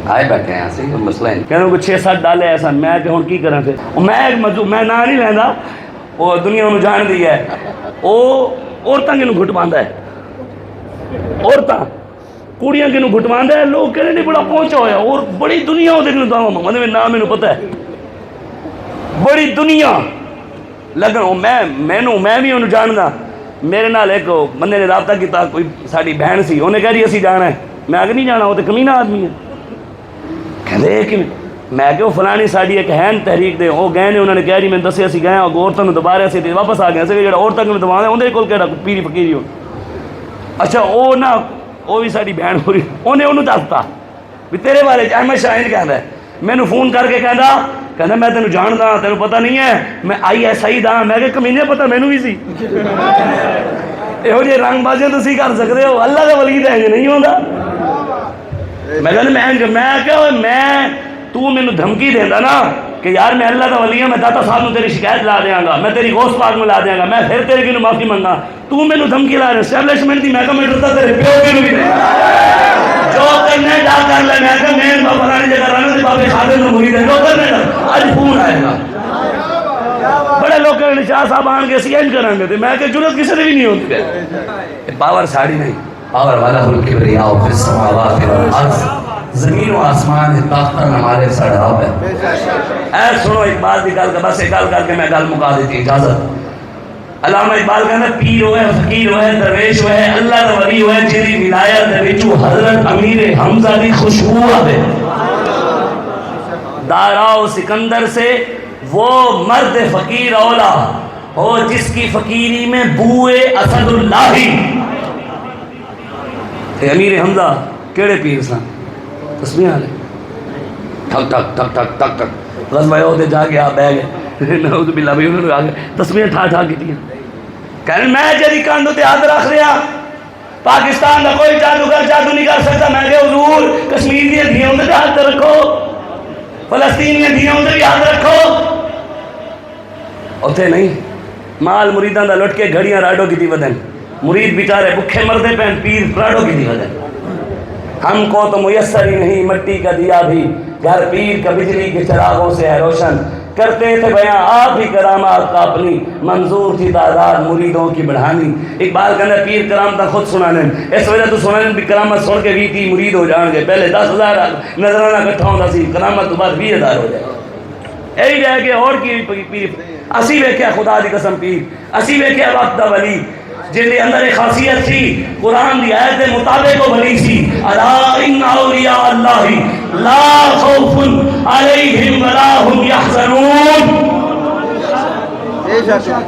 آئے بیٹھے ہیں سی مسئلہ ہے کہ 6-7 ڈالے ایسا میں کہ ہوں کی کریں پھر میں ایک میں نہ نہیں لینا وہ دنیا انہوں جان دی ہے وہ عورتاں کنوں گھٹ باندھا ہے عورتاں کڑیاں کنوں گھٹ باندھا ہے لوگ کہنے نہیں بڑا پہنچا ہوا ہے اور بڑی دنیا ہوتے کنوں دعویٰ مہمد میں نام انہوں پتہ ہے بڑی دنیا لگن میں بھی انہوں جاننا میرے نال ایک بندے نے رابطہ کیتا کوئی ساری بہن سی انہیں کہہ رہی اسی جانا ہے میں آگے نہیں جانا وہ تو کمینہ آدمی ہے کہتے کہ میں کہ وہ فلانی ساڑی ایک ہین تحریک دے وہ گئے نے انہوں نے کہہ رہی میں دسے اسی گئے اور عورتوں نے دبا رہے سی واپس آ گئے جڑا عورتوں نے دبا رہے اندر کول کہڑا پیری فقیری ہو اچھا وہ نہ وہ بھی ساری بہن ہو رہی انہیں انہوں دستا بھی تیرے بارے احمد شاہین کہتا ہے میں فون کر کے کہنا میں تینوں جاندا تینوں پتہ نہیں ہے میں ISI دا میں کہ کمینے پتہ مینوں بھی سی یہو جی رنگ بازیاں تسی کر سکتے ہو اللہ کا ولی تے نہیں ہوندا میں تو مینوں دھمکی دیندا نا کہ یار میں اللہ کا ولی ہوں میں داتا صاحب نوں تیری شکایت لا دیاں گا میں تیری غوث پاک میں لا دیاں گا میں پھر تیرے کینوں معافی منگا تو مینوں دھمکی لا رہا اسٹیبلشمنٹ دی میں کہ میں ڈردا تیرے پیو کینوں بھی نہیں جو کرنا ہے جا کر لے میں کہ میں فلانی جگہ رہنا تے بابے خادم نوں مرید ہے جو کرنا ہے اج فون آئے گا بڑے لوگ کہنے شاہ صاحب آن کے سینج کریں گے میں کہ جرت کسی نے بھی نہیں ہوتی ہے پاور ساڑی نہیں پاور والا الکبریاء فی السماوات والارض زمین و آسمان طاقتاً ہمارے سڑاب ہے اے سنو اقبال دی گل بس ایک گل کر کے میں گل مکا دیتی اجازت علامہ اقبال کہنا پیر ہوئے فقیر ہوئے درویش ہوئے اللہ دا ولی ہوئے جیدی ولایت دے وچوں حضرت امیر حمزہ دی خوشبو آوے داراؤ سکندر سے وہ مرد فقیر اولا ہو جس کی فقیری میں بوئے اسد اللہ امیر حمزہ کیڑے پیر سن تسبیح آلے ٹھک ٹھک ٹھک ٹھک ٹھک ٹھک غزوہ عہد جا گیا بہ گئے نعوذ باللہ بھی انہوں نے آگے تسبیح ٹھا ٹھا کی تھی کہنے میں جری کاندو تے ہاتھ رکھ رہا پاکستان کا کوئی جادوگر جادو نہیں کر سکتا میں کہ حضور کشمیر دیا دھیاں ہوندے ہاتھ رکھو فلسطینی دھیاں ہوندے بھی ہاتھ رکھو اتھے نہیں مال مریدان دا لٹ کے گھڑیاں راڈو کی تھی ودن مرید بیچارے بکھے مردے پہن پیر راڈو کی تھی ودن ہم کو تو میسر ہی نہیں مٹی کا دیا بھی گھر پیر کا بجلی کے چراغوں سے ہے روشن کرتے تھے بیاں آپ ہی کرامات کا اپنی منظور تھی تعداد مریدوں کی بڑھانی اقبال کہنا پیر کرامت خود سنانے اس وجہ تو سنانے بھی کرامت سن کے بھی تھی مرید ہو جان گے پہلے 10,000 نظرانہ کٹھا ہوتا سی کرامت تو بعد 20,000 ہو جائے یہی رہ کے اور کی پیر اسی ویکھیا خدا دی قسم پیر اسی ویکھیا وقت دا ولی جن کے اندر ایک خاصیت تھی قرآن دی آیت مطابق وہ بنی سی الا ان اولیاء اللہ لا خوف علیہم ولا هم یحزنون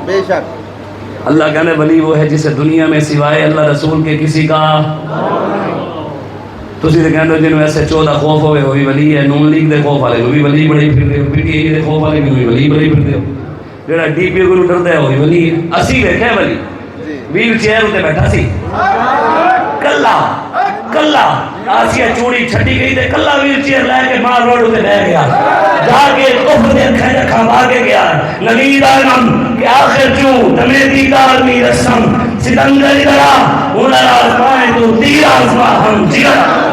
بے شک اللہ کہنے ولی وہ ہے جسے دنیا میں سوائے اللہ رسول کے کسی کا تسی تے کہندے جنوں ایسے 14 خوف ہوئے ہوئی ولی ہے نون لیگ دے خوف والے بھی ولی بڑی پھر دے پی ٹی آئی دے خوف والے بھی ولی بڑی پھر دے جڑا ڈی پی او کو ڈردا ہے وہی ولی اسی ویکھے ولی ویل چیئر ہوتے بیٹھا سی کلا آسیہ چوڑی چھٹی گئی تھے کلا ویل چیئر لے کے مار روڈ ہوتے بہ گیا جا کے کفر دے کھڑے کھا کے گیا نبی دانم کہ آخر چوں تمہیں دیدار می رسم ستنگل درا اولا آزمائے تو تیر آزما ہم جگر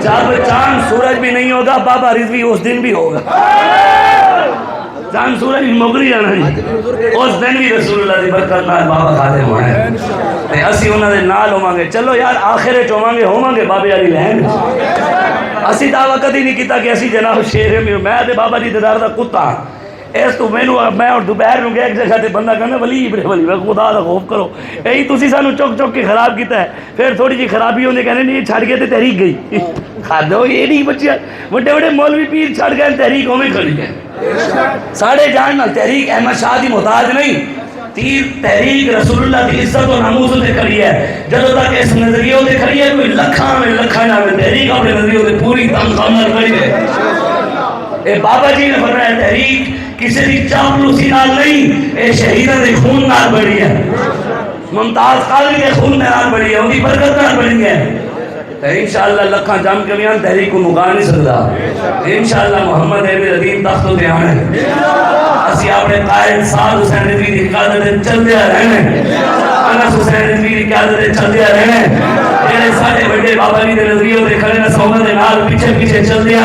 جب چاند سورج بھی نہیں ہوگا بابا رضوی اس دن بھی ہوگا چاند سورج بھی مغری جانا نہیں اس دن بھی رسول اللہ دی برکت نال بابا کھاتے ہوئے ہیں اسی انہوں نے نال ہوں گے چلو یار آخرے چوہاں گے بابے علی لہن اسی دعویٰ کدی نہیں کیتا کہ اسی جناب شیر میں تے بابا جی دیدار دا کتا اس تو میں اور دوپہر میں ایک جگہ تے بندہ کہنا ولی ابن ولی خدا دا خوف کرو یہی تسی سانو چک چک کے خراب کیتا ہے پھر تھوڑی جی خرابی ہونے کہنے نہیں چھڑ گئے تے تحریک گئی کھادو یہ نہیں بچیا بڑے بڑے مولوی پیر چھڑ گئے تحریک ہونے کھڑی ہے ساڑھے جان نہ تحریک احمد شاہ دی محتاج نہیں تیر تحریک رسول اللہ کی عزت و ناموس سے کھڑی ہے جدو تک اس نظریوں سے کھڑی ہے کوئی لکھاں میں تحریک اپنے نظریوں سے پوری تنخواہ کھڑی ہے اے بابا جی نے فرمایا تحریک کسی دی چاپلوسی نال نہیں اے شہیدہ دے خون نال بڑی ہے ممتاز قادری کے خون نال بڑی ہے ان کی برکت نال بڑی ہے انشاءاللہ لکھاں جم کے بیان تحریک کو مکا نہیں سکتا انشاءاللہ محمد ابن عظیم تخت تے آنا ہے اسی اپنے قائد سعد حسین رضوی کی قیادت چل دیا رہنے انس حسین رضوی کی قیادت چل دیا رہنے جڑے ساڈے بڑے بابا جی دے نظریے تے کھڑے نے صحبت دے نال پیچھے پیچھے چل دیا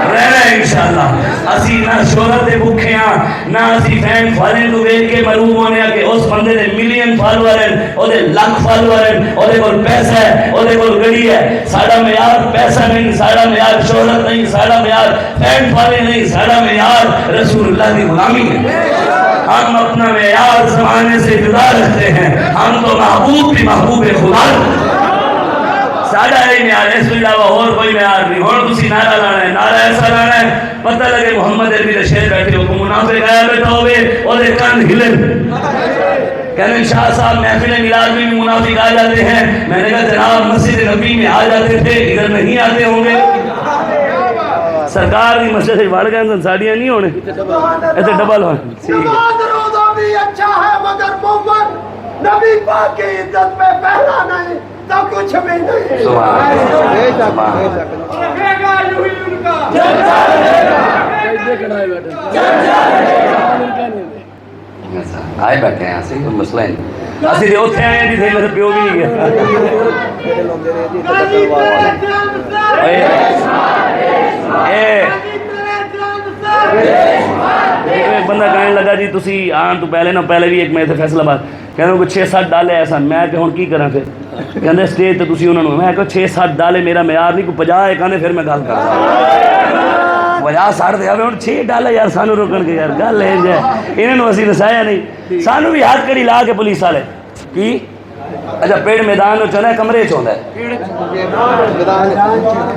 رہنا ہے انشاءاللہ اسی نہ شہرت دے بھوکے ہاں نہ اسی فین فالن کو دیکھ کے معلوم ہونے کہ اس بندے دے ملین فالوور ہیں او دے لاکھ فالوور ہیں او دے کول پیسہ ہے او دے کول گڑی ہے ساڈا معیار پیسہ نہیں ساڈا معیار شہرت نہیں ساڈا معیار فین فالن نہیں ساڈا معیار رسول اللہ کی غلامی ہے ہم اپنا معیار زمانے سے جدا رکھتے ہیں ہم تو محبوب بھی محبوب خدا ساڑھا ہے معیار اس کے علاوہ اور کوئی معیار نہیں اور کسی نعرہ لانا ہے نعرہ ایسا لانا ہے پتہ لگے محمد عربی دے شہر بیٹھے ہو کو منافق آیا بیٹھا ہوئے اور ایک کان ہلن کہنے شاہ صاحب محفل میلاد میں بھی منافق آ جاتے ہیں میں نے کہا جناب مسجد نبی میں آ جاتے تھے ادھر نہیں آتے ہوں گے سرکار دی مسجد سے بڑھ گئے ساڑیاں نہیں ہونے ایسے ڈبل ہونے روزہ بھی اچھا ہے مگر مومن نبی پاک کی عزت میں پہلا نہیں تو کچھ بھی نہیں آئے بیٹھے ہیں اسی کوئی مسئلہ نہیں اسی دے اتھے آئے ہیں جی میرے پیو بھی نہیں گیا ایک بندہ کہنے لگا جی تسی آن تو پہلے بھی ایک میں تھے فیصلہ بات کہنے کو 6-7 ڈالے ایسا میں کہ ہون کی کرنا پھر کہنے سٹیج تو تسی انہوں نے میں کہا 6-7 ڈالے میرا معیار نہیں کو 50 ہے کہنے پھر میں گال کرتا 50-60 دے آوے 6 ڈالے یار سانو روکن کے یار گال لے جائے انہوں نے وسی نسایا نہیں سانو بھی ہاتھ کڑی لا کے پولیس والے کی اچھا پیڑ میدان میں چلے کمرے چوندا ہے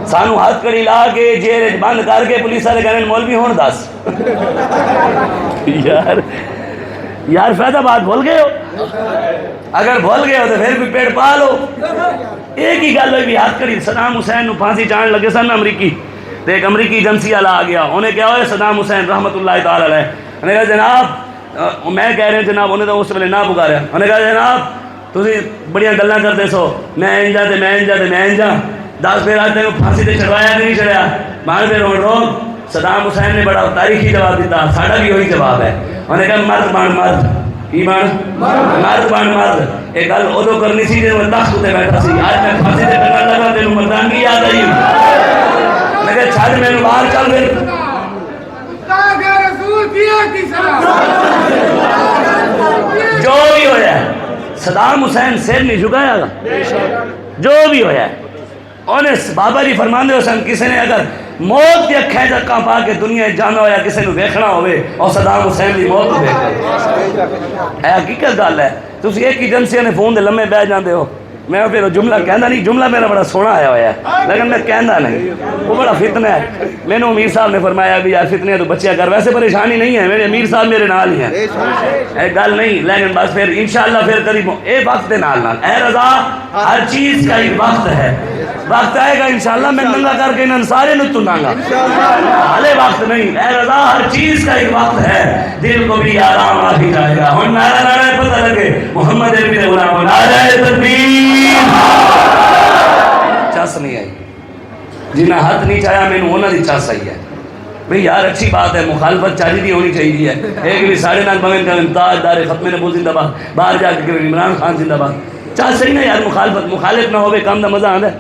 سانو ہاتھ کڑی لا کے جیل بند کر کے پولیس والے کہنے مولوی ہون دس یار فائدہ بات بھول گئے ہو اگر بھول گئے ہو تو پھر بھی پیڑ پا لو ایک ہی گل ہوئی بھی ہاتھ کڑی صدام حسین نو پھانسی چاہن لگے سن امریکی تو ایک امریکی ایجنسی والا آ گیا انہیں کیا ہوئے صدام حسین رحمت اللہ تعالی علیہ انہیں کہا جناب میں کہہ رہے ہیں جناب انہیں تو اس ویلے نہ پکاریا انہیں کہا جناب تسی بڑیاں گلاں کرتے سو میں انجا تے میں انجا تے میں انجا 10 پھر آج تینوں پھانسی تے چڑھوایا نہیں چڑھیا مان پھر روک صدام حسین نے بڑا تاریخی جواب دیتا ساڑھا بھی وہی جواب ہے انہیں کہا مرد بان مرد کی بان مرد بان مرد ایک گل ادو کرنی سی جب میں تخت تے بیٹھا سی آج میں پھانسی تے کرنا لگا تینوں مردانگی یاد آئی میں کہا چھاڑ میں باہر چل پھر جو بھی ہو جائے صدام حسین سر نہیں جھکایا گا جو بھی ہو جائے انہیں بابا جی فرماندے حسین کسی نے اگر موت کے اکھیں جکاں پا کے دنیا جانا ہو یا کسی نے دیکھنا ہوئے اور صدام حسین کی موت کو دیکھ اے حقیقت گل ہے تسی ایک ایجنسی نے فون دے لمحے بہ جاندے ہو میں پھر جملہ کہندا نہیں جملہ میرا بڑا سونا آیا ہوا ہے لیکن میں کہندا نہیں وہ بڑا فتنہ ہے میں نے امیر صاحب نے فرمایا بھی یار فتنے تو بچیا کر ویسے پریشانی نہیں ہے میرے امیر صاحب میرے نال ہی ہیں ایک گل نہیں لیکن بس پھر انشاءاللہ پھر قریب اے وقت دے نال اے رضا ہر چیز کا ایک وقت ہے وقت آئے گا انشاءاللہ میں ننگا کر کے انہوں سارے نو تناؤں گا حالے وقت نہیں اے رضا ہر چیز کا ایک وقت ہے دل کو بھی آرام آ ہی جائے گا ہن نعرہ نعرہ پتہ لگے محمد عربی دے غلام نعرہ تکبیر چس نہیں آئی جنہیں ہاتھ نہیں چاہیا میں نے انہوں نے چس آئی ہے بھئی یار اچھی بات ہے مخالفت چاہیے دی ہونی چاہیے ہے ایک بھی ساڑھے نال بمین کا امتاز دار ختم نبو زندہ باد باہر جا کے عمران خان زندہ باد چاہ صحیح نا یار مخالفت مخالف نہ ہوئے کام دا مزہ آندا ہے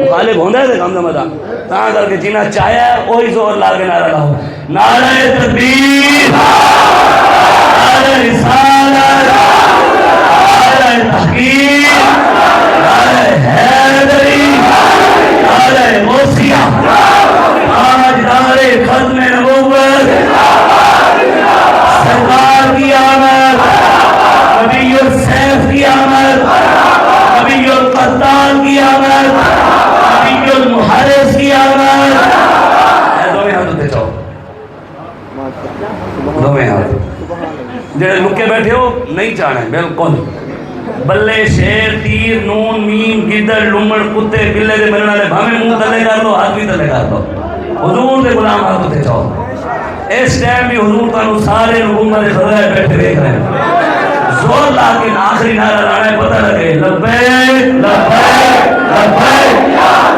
مخالف ہوندہ ہے کام دا مزہ تاں کر کے جنہیں چاہیا ہے وہی زور لا کے نعرہ لاؤ نعرہ تکبیر نعرہ رسالت نعرہ تحقیق نعرہ حیدری نعرہ موسیہ آج نعرہ ختم نبوت سرکار کی آمد نبی السیف کی آمد نبی القتال کی آمد نبی المحرس کی آمد دو میں ہاتھ ہوتے چاہو دو میں ہاتھ جڑے لکے بیٹھے ہو نہیں چاہنا ہے بالکل بلے شیر تیر نون میم گدڑ لمڑ کتے بلے دے مرنا لے بھامے منہ تلے کر دو ہاتھ بھی تلے کر دو حضور دے غلام ہاتھ ہوتے چاہو اس ٹائم بھی حضور تانوں سارے حکومت خدا بیٹھے دیکھ رہے ہیں زور لا کے آخری نعرہ لانا ہے، پتہ لگے لبیک لبیک لبیک یا